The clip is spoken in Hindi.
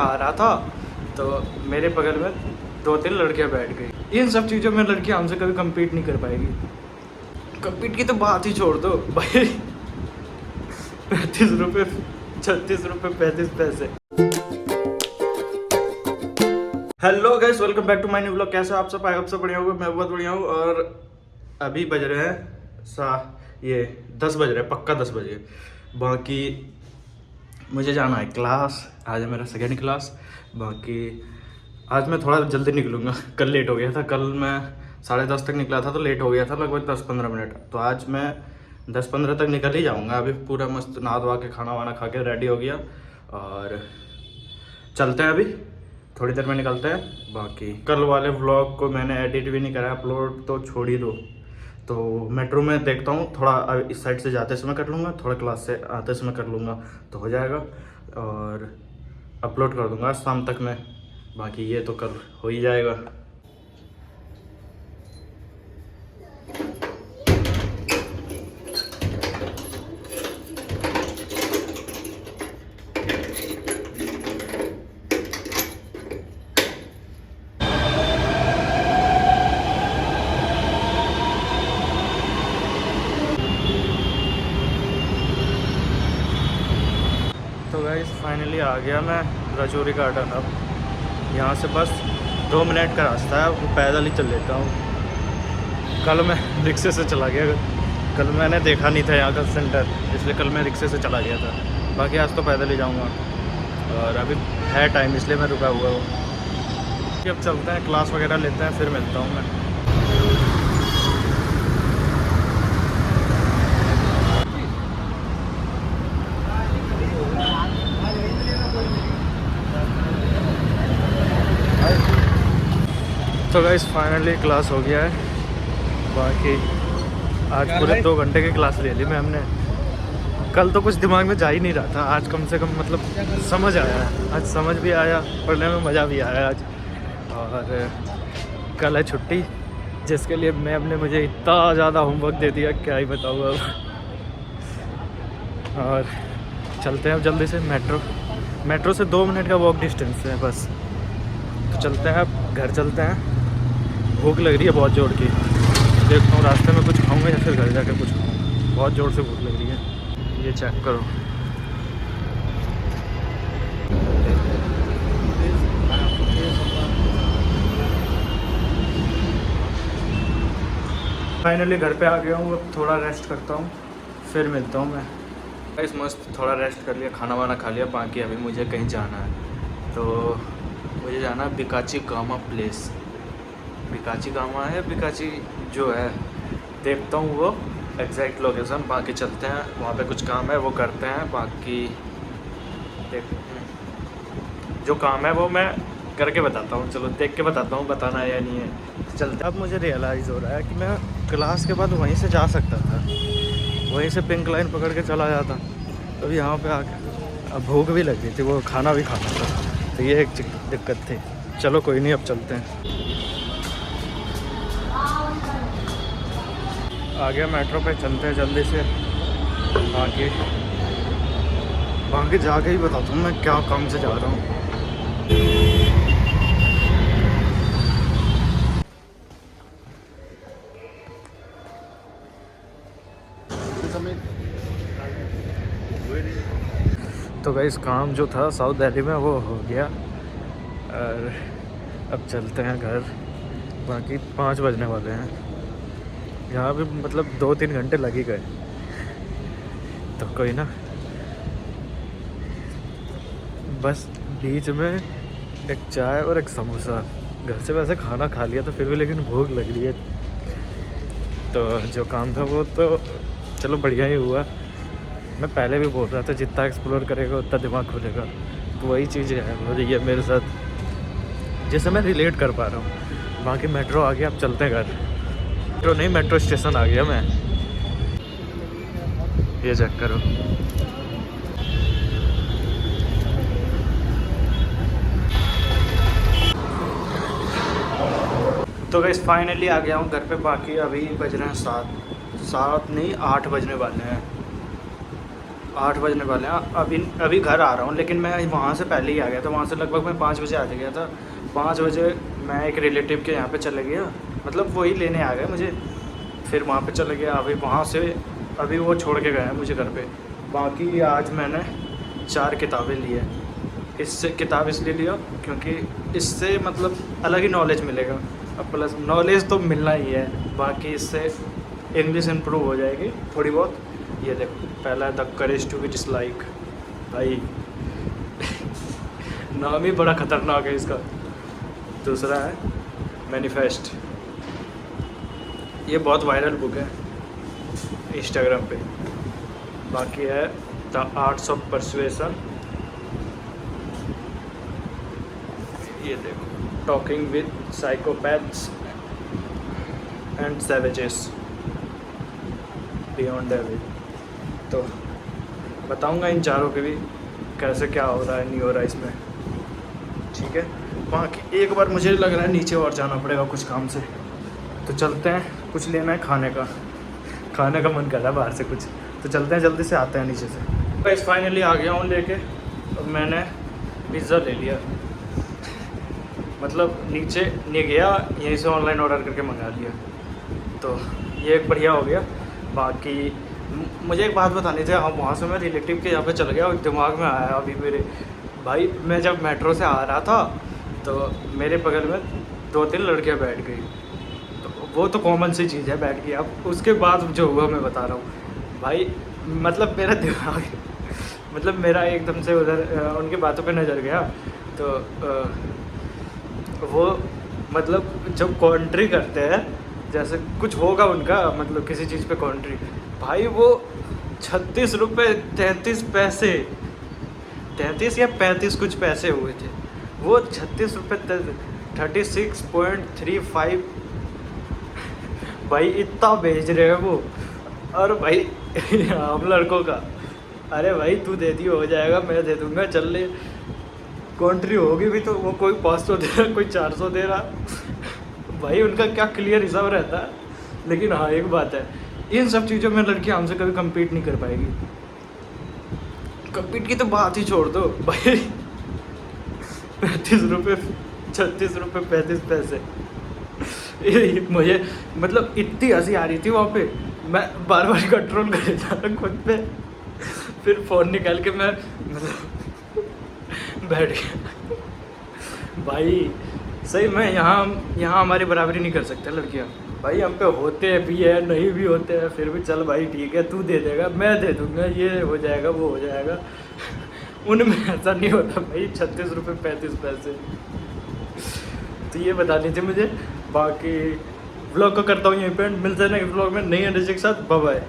आ रहा था तो मेरे बगल में 2-3 लड़कियां बैठ गई। इन सब चीज़ों में लड़कियां हमसे कभी compete नहीं कर पाएगी। compete की तो बात ही छोड़ दो भाई। 35 रुपये, 36 रुपये 35 पैसे। Hello guys, welcome back to my new vlog. कैसे आप सब? आई होप सब बढ़िया होगा। मैं बहुत बढ़िया हूँ। और अभी बज रहे हैं ये 10 बज रहे हैं, पक्का 10 बजे। बाकी मुझे जाना है क्लास, आज है मेरा सेकेंड क्लास। बाकी आज मैं थोड़ा जल्दी निकलूँगा। कल लेट हो गया था, कल मैं 10:30 तक निकला था तो लेट हो गया था लगभग 10-15 मिनट। तो आज मैं 10-15 तक निकल ही जाऊँगा। अभी पूरा मस्त नहा धोवा के खाना वाना खा के रेडी हो गया और चलते हैं। अभी थोड़ी देर में निकलते हैं। बाकी कल वाले व्लॉग को मैंने एडिट भी नहीं करा, अपलोड तो छोड़ ही दो। तो मेट्रो में देखता हूँ, थोड़ा इस साइड से जाते समय कर लूँगा, थोड़ा क्लास से आते समय कर लूँगा तो हो जाएगा। और अपलोड कर दूँगा शाम तक में। बाकी ये तो कल हो ही जाएगा। तो गाइस फाइनली आ गया मैं राजौरी गार्डन। अब यहाँ से बस 2 मिनट का रास्ता है, वो पैदल ही चल लेता हूँ। कल मैं रिक्शे से चला गया, कल मैंने देखा नहीं था यहाँ का सेंटर, इसलिए कल मैं रिक्शे से चला गया था। बाकी आज तो पैदल ही जाऊँगा और अभी है टाइम, इसलिए मैं रुका हुआ हूँ कि अब चलते हैं, क्लास वगैरह लेते हैं, फिर मिलता हूँ मैं। तो गाइस फाइनली क्लास हो गया है। बाकी आज पूरे 2 घंटे की क्लास ले ली मैं हमने। कल तो कुछ दिमाग में जा ही नहीं रहा था, आज कम से कम मतलब समझ आया है। आज समझ भी आया, पढ़ने में मज़ा भी आया आज। और कल है छुट्टी, जिसके लिए मैम ने मुझे इतना ज़्यादा होमवर्क दे दिया, क्या ही बताऊँ अब। और चलते हैं अब जल्दी से। मेट्रो से 2 मिनट का वॉक डिस्टेंस है बस। तो चलते हैं, अब घर चलते हैं। भूख लग रही है बहुत जोर की, देखता हूँ रास्ते में कुछ खाऊंगा या फिर घर जाकर कुछ खाऊंगा। बहुत ज़ोर से भूख लग रही है, ये चेक करो। फाइनली घर पे आ गया हूँ, अब थोड़ा रेस्ट करता हूँ, फिर मिलता हूँ मैं। इस मस्त थोड़ा रेस्ट कर लिया, खाना वाना खा लिया। बाकी अभी मुझे कहीं जाना है, तो मुझे जाना है बिकाची गामा प्लेस। बिकाची गामा है, बिकाची जो है, देखता हूँ वो एग्जैक्ट लोकेशन। बाकी चलते हैं, वहाँ पे कुछ काम है वो करते हैं। बाकी देखते हैं, जो काम है वो मैं करके बताता हूँ। चलो देख के बताता हूँ बताना है या नहीं है। चलते। अब मुझे रियलाइज़ हो रहा है कि मैं क्लास के बाद वहीं से जा सकता था, वहीं से पिंक लाइन पकड़ के चला जाता। अब यहाँ पे आके अब भूख भी लग गई थी, वो खाना भी खाना था, तो ये एक दिक्कत थी। चलो कोई नहीं, अब चलते हैं। आ गया मेट्रो पे, चलते हैं जल्दी से। बाकी जाके ही बताता हूँ मैं क्या काम से जा रहा हूँ। तो गाइस काम जो था साउथ दिल्ली में वो हो गया और अब चलते हैं घर। बाकी 5 बजने वाले हैं। यहाँ भी मतलब 2-3 घंटे लग ही गए, तो कोई ना। बस बीच में एक चाय और एक समोसा, घर से वैसे खाना खा लिया तो फिर भी लेकिन भूख लग रही है। तो जो काम था वो तो चलो बढ़िया ही हुआ। मैं पहले भी बोल रहा था जितना एक्सप्लोर करेगा उतना दिमाग खुलेगा, तो वही चीज़ है हो रही है मेरे साथ, जिससे मैं रिलेट कर पा रहा हूँ। बाकी मेट्रो आ गया, अब चलते हैं घर। मेट्रो नहीं, मेट्रो स्टेशन आ गया मैं, ये चेक करो। तो गाइस फाइनली आ गया हूँ घर पे। बाकी अभी बज रहे हैं 7 नहीं 8 बजने वाले हैं। 8 बजने वाले हैं। अभी अभी घर आ रहा हूँ, लेकिन मैं वहाँ से पहले ही आ गया था। वहाँ से लगभग मैं 5 बजे आ गया था। 5 बजे मैं एक रिलेटिव के यहाँ पे चले गया, मतलब वही लेने आ गए मुझे। फिर वहाँ पे चले गया, अभी वहाँ से अभी वो छोड़ के गए हैं मुझे घर पे। बाकी आज मैंने 4 किताबें ली है। इससे किताब इसलिए लिया क्योंकि इससे मतलब अलग ही नॉलेज मिलेगा। अब प्लस नॉलेज तो मिलना ही है, बाकी इससे इंग्लिश इम्प्रूव हो जाएगी थोड़ी बहुत। ये देखो, पहला है the courage to be dislike. भाई नाम ही बड़ा ख़तरनाक है इसका। दूसरा है मैनिफेस्ट, ये बहुत वायरल बुक है इंस्टाग्राम पे। बाकी है द आर्ट्स ऑफ परसुएशन, ये देखो talking with psychopaths and savages beyond devil. तो बताऊंगा इन चारों के भी कैसे क्या हो रहा है नहीं हो रहा है इसमें, ठीक है। बाकी एक बार मुझे लग रहा है नीचे और जाना पड़ेगा कुछ काम से, तो चलते हैं। कुछ लेना है खाने का मन कर रहा है बाहर से कुछ, तो चलते हैं, जल्दी से आते हैं नीचे से। बस फाइनली आ गया हूँ लेके, और मैंने पिज़्ज़ा ले लिया। मतलब नीचे नहीं गया, यहीं से ऑनलाइन ऑर्डर करके मंगा लिया, तो ये एक बढ़िया हो गया। बाकी मुझे एक बात बतानी थी, अब वहाँ से मैं रिलेटिव के यहाँ पे चल गया और दिमाग में आया अभी मेरे, भाई मैं जब मेट्रो से आ रहा था तो मेरे बगल में 2-3 लड़कियाँ बैठ गई। तो वो तो कॉमन सी चीज़ है, बैठ गई। अब उसके बाद जो हुआ मैं बता रहा हूँ भाई, मतलब मेरा दिमाग मतलब मेरा एकदम से उधर उनकी बातों पे नज़र गया। तो वो मतलब जब कॉन्ट्री करते हैं, जैसे कुछ होगा उनका, मतलब किसी चीज़ पे कॉन्ट्री, भाई वो 36 रुपये 33 पैसे, 33 या 35 कुछ पैसे हुए थे। वो 36 रुपये 36.35 भाई इतना बेच रहे हैं वो। और भाई हम लड़कों का, अरे भाई तू दे दियो हो जाएगा, मैं दे दूंगा, चल ले। कॉन्ट्री होगी भी तो वो कोई 500 दे रहा, कोई 400 दे रहा। भाई उनका क्या क्लियर हिसाब रहता है। लेकिन हाँ एक बात है, इन सब चीज़ों में लड़कियाँ हमसे कभी compete नहीं कर पाएगी। compete की तो बात ही छोड़ दो भाई। 35 रुपये 36 रुपये 35 पैसे मुझे मतलब इतनी हंसी आ रही थी वहाँ पे, मैं बार बार कंट्रोल कर जा रहा खुद पे। फिर फ़ोन निकाल के मैं मतलब बैठ गया। भाई सही में यहाँ हमारी बराबरी नहीं कर सकते लड़कियाँ। भाई हम पे होते भी है, नहीं भी होते हैं, फिर भी चल भाई ठीक है, तू दे देगा, मैं दे दूँगा, ये हो जाएगा, वो हो जाएगा। उनमें ऐसा नहीं होता भाई, 36 रुपये 35 पैसे। तो ये बतानी थी मुझे। बाकी व्लॉग को करता हूँ यहीं पे, मिलते हैं नेक्स्ट व्लॉग में नई एनर्जी के साथ। Bye bye.